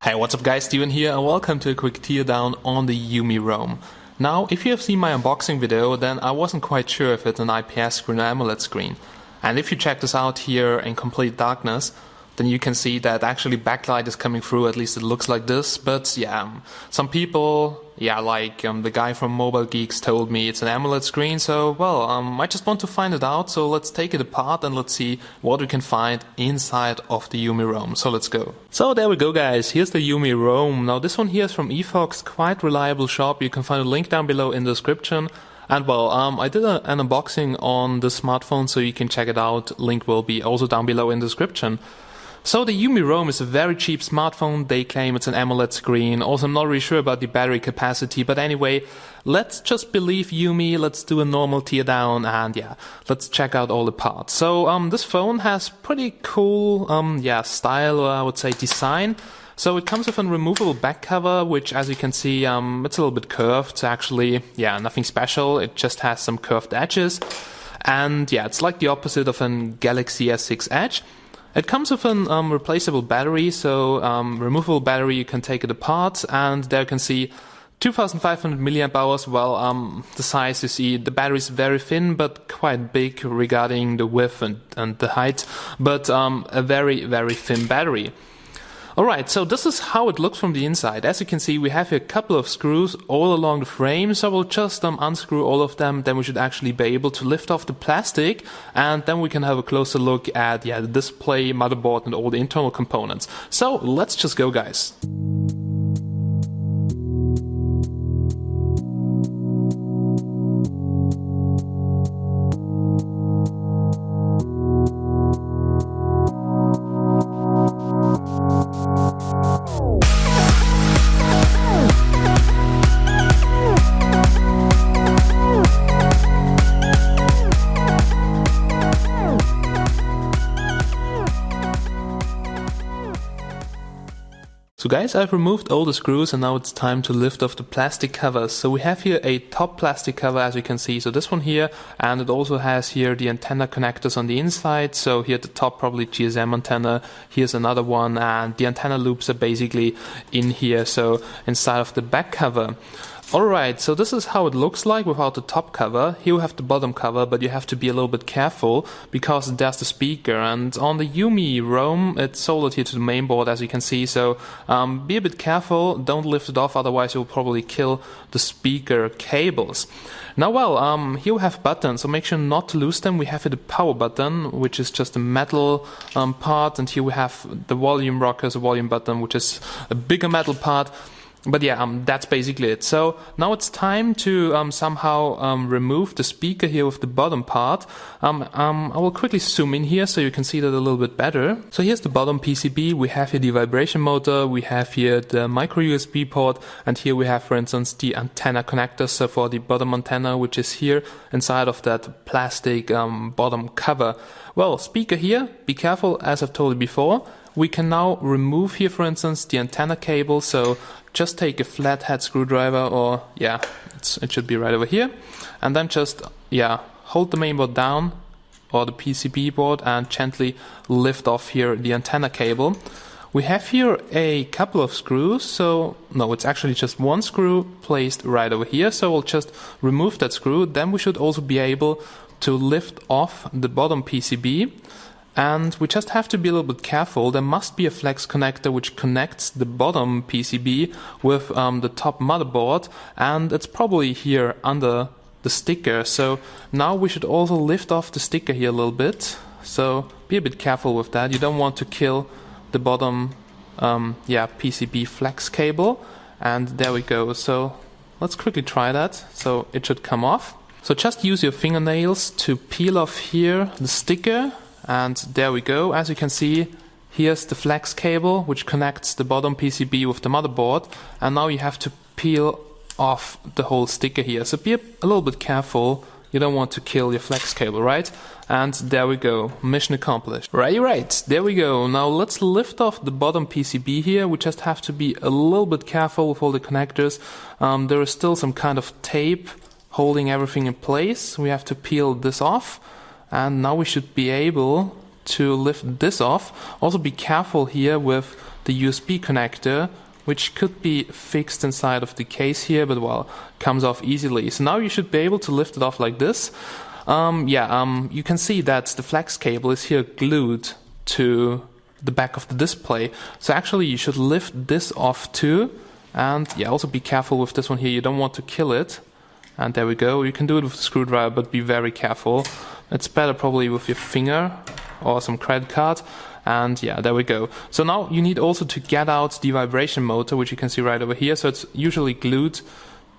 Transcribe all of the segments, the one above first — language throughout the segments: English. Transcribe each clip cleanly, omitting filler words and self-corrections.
Hey, what's up guys, Steven here and welcome to a quick teardown on the UMi Rome. Now, if you have seen my unboxing video, then I wasn't quite sure if it's an IPS screen or AMOLED screen. And if you check this out here in complete darkness, then you can see that actually backlight is coming through, at least it looks like this. But yeah, some people, like the guy from Mobile Geeks told me it's an AMOLED screen, so well, I just want to find it out, so let's take it apart and let's see what we can find inside of the UMi Rome. So let's go. So there we go guys, here's the UMi Rome. Now this one here is from eFox, quite reliable shop, you can find a link down below in the description. And well, I did an unboxing on the smartphone, so you can check it out, link will be also down below in the description. So the UMi Rome is a very cheap smartphone, they claim it's an AMOLED screen, also I'm not really sure about the battery capacity, but anyway, let's just believe UMi, let's do a normal teardown and yeah, let's check out all the parts. So this phone has pretty cool style, or I would say design. So it comes with a removable back cover, which as you can see, it's a little bit curved, it's actually, nothing special, it just has some curved edges. And yeah, it's like the opposite of a Galaxy S6 Edge. It comes with a replaceable battery, so removable battery, you can take it apart, and there you can see 2500 milliamp hours. Well, the size you see, the battery is very thin, but quite big regarding the width and the height, but a very, very thin battery. Alright, so this is how it looks from the inside. As you can see, we have here a couple of screws all along the frame, so we'll just unscrew all of them, then we should actually be able to lift off the plastic, and then we can have a closer look at the display, motherboard and all the internal components. So let's just go guys. So guys, I've removed all the screws and now it's time to lift off the plastic covers. So we have here a top plastic cover, as you can see, so this one here, and it also has here the antenna connectors on the inside. So here at the top probably GSM antenna, here's another one, and the antenna loops are basically in here, so inside of the back cover. Alright, so this is how it looks like without the top cover. Here we have the bottom cover, but you have to be a little bit careful because there's the speaker, and on the UMi Rome it's soldered here to the main board, as you can see, so be a bit careful, don't lift it off, otherwise you'll probably kill the speaker cables. Now well, here we have buttons, so make sure not to lose them. We have here the power button, which is just a metal part, and here we have the volume rocker, the volume button, which is a bigger metal part. But yeah, that's basically it. So now it's time to somehow remove the speaker here with the bottom part. I will quickly zoom in here so you can see that a little bit better. So here's the bottom PCB. We have here the vibration motor, we have here the micro USB port, and here we have, for instance, the antenna connector. So for the bottom antenna, which is here inside of that plastic bottom cover. Well, speaker here, be careful, as I've told you before. We can now remove here, for instance, the antenna cable, so just take a flathead screwdriver, or it should be right over here, and then just hold the mainboard down, or the PCB board, and gently lift off here the antenna cable. We have here a couple of screws, so no, it's actually just one screw placed right over here, so we'll just remove that screw. Then we should also be able to lift off the bottom PCB. And we just have to be a little bit careful. There must be a flex connector which connects the bottom PCB with the top motherboard, and it's probably here under the sticker. So now we should also lift off the sticker here a little bit. So be a bit careful with that. You don't want to kill the bottom PCB flex cable. And there we go. So let's quickly try that. So it should come off. So just use your fingernails to peel off here the sticker. And there we go. As you can see, here's the flex cable which connects the bottom PCB with the motherboard, and now you have to peel off the whole sticker here. So be a little bit careful, you don't want to kill your flex cable, right? And there we go, mission accomplished. Right, there we go. Now let's lift off the bottom PCB here. We just have to be a little bit careful with all the connectors. There is still some kind of tape holding everything in place. We have to peel this off. And now we should be able to lift this off. Also be careful here with the USB connector, which could be fixed inside of the case here, but well, comes off easily. So now you should be able to lift it off like this. You can see that the flex cable is here glued to the back of the display. So actually you should lift this off too. And yeah, also be careful with this one here. You don't want to kill it. And there we go. You can do it with a screwdriver, but be very careful. It's better probably with your finger or some credit card. And yeah, there we go. So now you need also to get out the vibration motor, which you can see right over here. So it's usually glued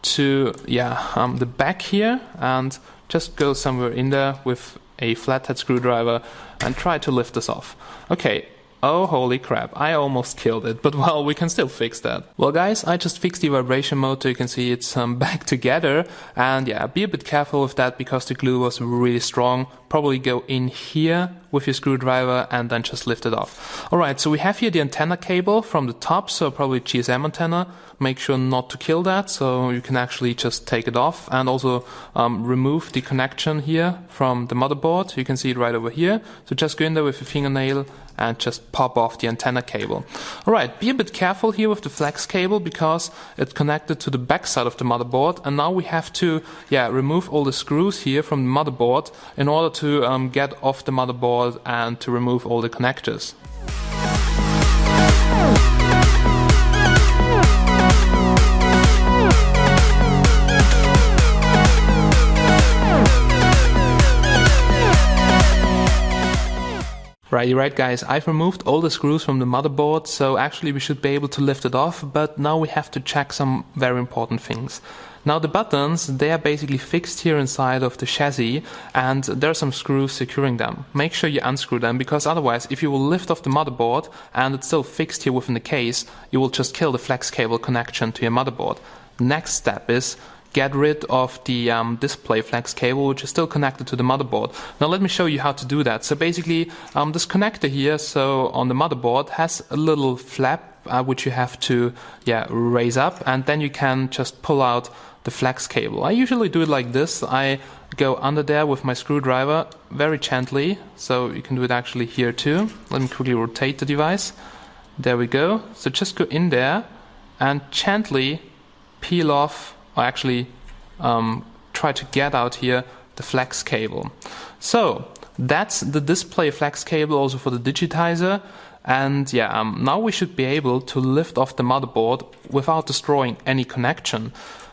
to the back here, and just go somewhere in there with a flathead screwdriver and try to lift this off. Okay. Oh, holy crap, I almost killed it, but well, we can still fix that. Well guys, I just fixed the vibration motor. You can see it's back together, and yeah, be a bit careful with that because the glue was really strong. Probably go in here with your screwdriver and then just lift it off. Alright, so we have here the antenna cable from the top, so probably GSM antenna. Make sure not to kill that, so you can actually just take it off, and also remove the connection here from the motherboard. You can see it right over here. So just go in there with your fingernail and just pop off the antenna cable. Alright, be a bit careful here with the flex cable because it's connected to the back side of the motherboard, and now we have to remove all the screws here from the motherboard in order to get off the motherboard and to remove all the connectors. Right guys, I've removed all the screws from the motherboard, so actually we should be able to lift it off, but now we have to check some very important things. Now the buttons, they are basically fixed here inside of the chassis, and there are some screws securing them. Make sure you unscrew them, because otherwise if you will lift off the motherboard and it's still fixed here within the case, you will just kill the flex cable connection to your motherboard. Next step is get rid of the display flex cable, which is still connected to the motherboard. Now let me show you how to do that. So basically this connector here, so on the motherboard, has a little flap which you have to raise up, and then you can just pull out the flex cable. I usually do it like this. I go under there with my screwdriver very gently, so you can do it actually here too. Let me quickly rotate the device. There we go. So just go in there and gently peel off, or actually try to get out here the flex cable. So that's the display flex cable also for the digitizer, and now we should be able to lift off the motherboard without destroying any connection.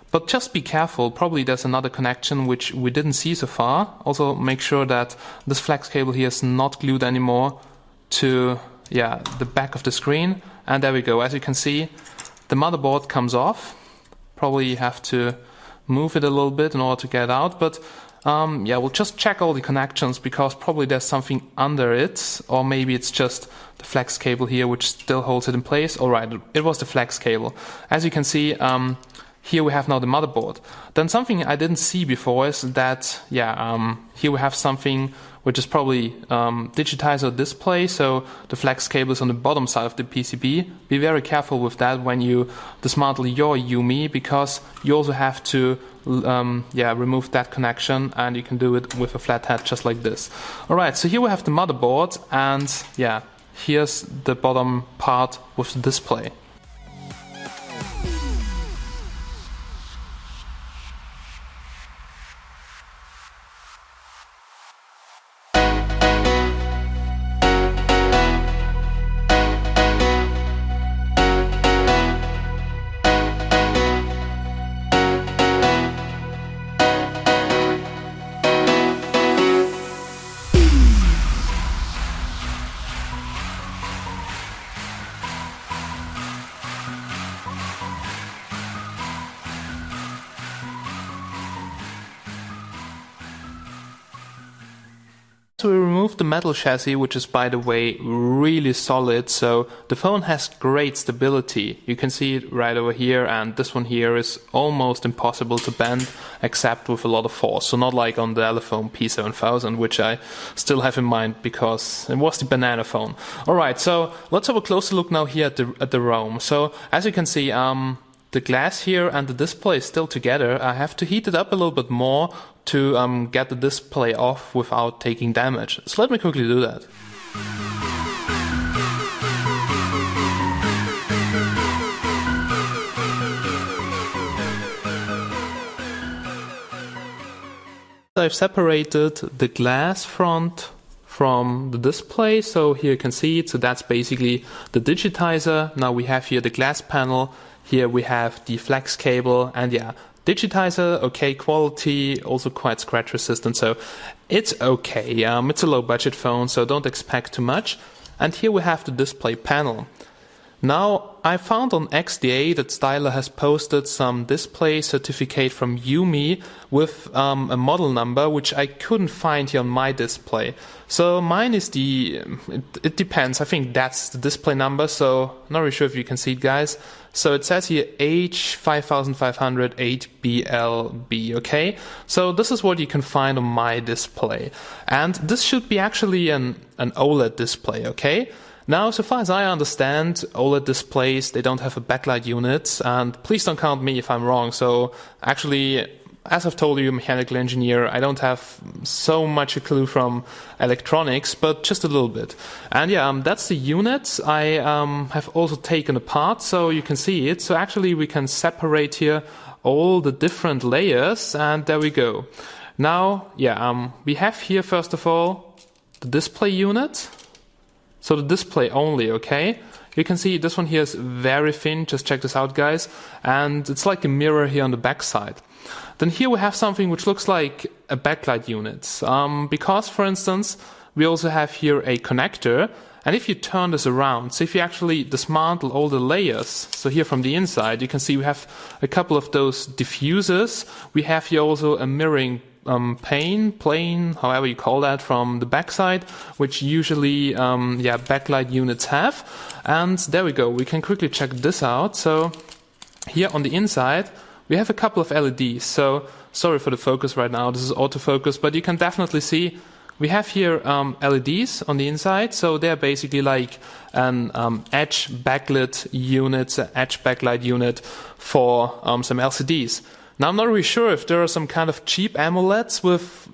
But just be careful, probably there's another connection which we didn't see so far. Also make sure that this flex cable here is not glued anymore to the back of the screen. And there we go. As you can see, the motherboard comes off. Probably you have to move it a little bit in order to get out, but we'll just check all the connections because probably there's something under it, or maybe it's just the flex cable here which still holds it in place. Alright, it was the flex cable. As you can see, here we have now the motherboard. Then something I didn't see before is that here we have something which is probably digitizer display, so the flex cable is on the bottom side of the PCB. Be very careful with that when you dismantle your UMi, because you also have to remove that connection, and you can do it with a flathead just like this. Alright, so here we have the motherboard, and here's the bottom part with the display. So we removed the metal chassis, which is, by the way, really solid, so the phone has great stability. You can see it right over here, and this one here is almost impossible to bend except with a lot of force. So not like on the Elephone P7000, which I still have in mind because it was the banana phone. Alright, so let's have a closer look now here at the Rome. So as you can see, the glass here and the display is still together. I have to heat it up a little bit more to get the display off without taking damage. So let me quickly do that. I've separated the glass front from the display, so here you can see it. So that's basically the digitizer. Now we have here the glass panel. Here we have the flex cable, and yeah, digitizer, okay quality, also quite scratch resistant, so it's okay. It's a low budget phone, so don't expect too much. And here we have the display panel. Now, I found on XDA that Styler has posted some display certificate from UMi with a model number, which I couldn't find here on my display. So mine is it depends, I think that's the display number, so not really sure if you can see it, guys. So it says here H5758BLB, okay? So this is what you can find on my display. And this should be actually an OLED display, okay? Now, so far as I understand, OLED displays, they don't have a backlight unit, and please don't count me if I'm wrong. So actually, as I've told you, mechanical engineer, I don't have so much a clue from electronics, but just a little bit. And yeah, that's the unit. I have also taken apart, so you can see it. So actually, we can separate here all the different layers, and there we go. Now, yeah, we have here, first of all, the display unit. So the display only, okay? You can see this one here is very thin, just check this out, guys. And it's like a mirror here on the back side. Then here we have something which looks like a backlight unit. Because, for instance, we also have here a connector. And if you turn this around, so if you actually dismantle all the layers, so here from the inside, you can see we have a couple of those diffusers. We have here also a mirroring plane, however you call that, from the backside, which usually backlight units have. And there we go, we can quickly check this out. So here on the inside we have a couple of LEDs. So sorry for the focus right now, this is autofocus, but you can definitely see we have here LEDs on the inside. So they're basically like an edge backlit unit, an edge backlight unit for some LCDs. Now, I'm not really sure if there are some kind of cheap AMOLEDs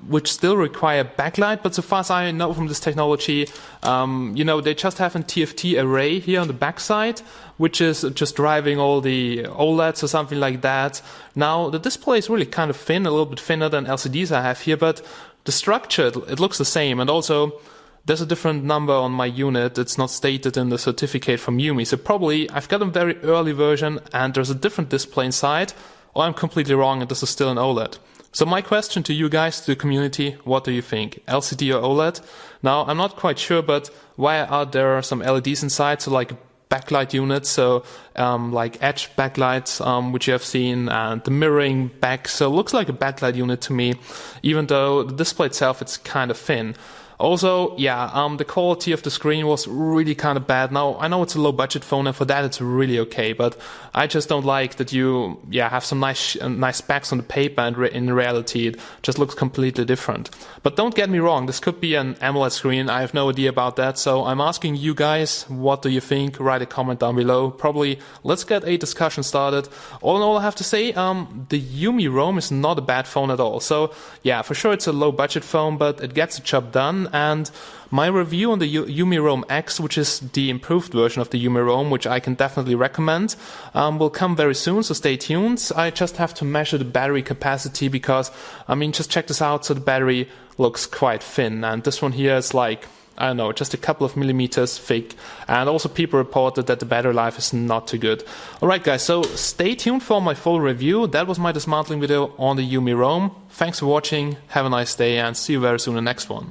which still require backlight, but so far as I know from this technology, they just have a TFT array here on the backside, which is just driving all the OLEDs or something like that. Now, the display is really kind of thin, a little bit thinner than LCDs I have here, but the structure, it looks the same. And also, there's a different number on my unit. It's not stated in the certificate from UMi. So probably I've got a very early version and there's a different display inside, or I'm completely wrong and this is still an OLED. So my question to you guys, to the community, what do you think? LCD or OLED? Now, I'm not quite sure, but why are there some LEDs inside? So like backlight units, so like edge backlights, which you have seen, and the mirroring back. So it looks like a backlight unit to me, even though the display itself, it's kind of thin. Also, the quality of the screen was really kind of bad. Now, I know it's a low budget phone and for that it's really okay, but I just don't like that you have some nice specs on the paper and in reality it just looks completely different. But don't get me wrong, this could be an AMOLED screen. I have no idea about that, so I'm asking you guys, what do you think? Write a comment down below. Probably let's get a discussion started. All in all, I have to say, the UMi Rome is not a bad phone at all. So yeah, for sure it's a low budget phone, but it gets the job done. And my review on the UMi Rome X, which is the improved version of the UMi Rome, which I can definitely recommend, will come very soon, so stay tuned. I just have to measure the battery capacity because, just check this out. So the battery looks quite thin, and this one here is like, I don't know, just a couple of millimeters thick. And also people reported that the battery life is not too good. Alright guys, so stay tuned for my full review. That was my dismantling video on the UMi Rome. Thanks for watching, have a nice day, and see you very soon in the next one.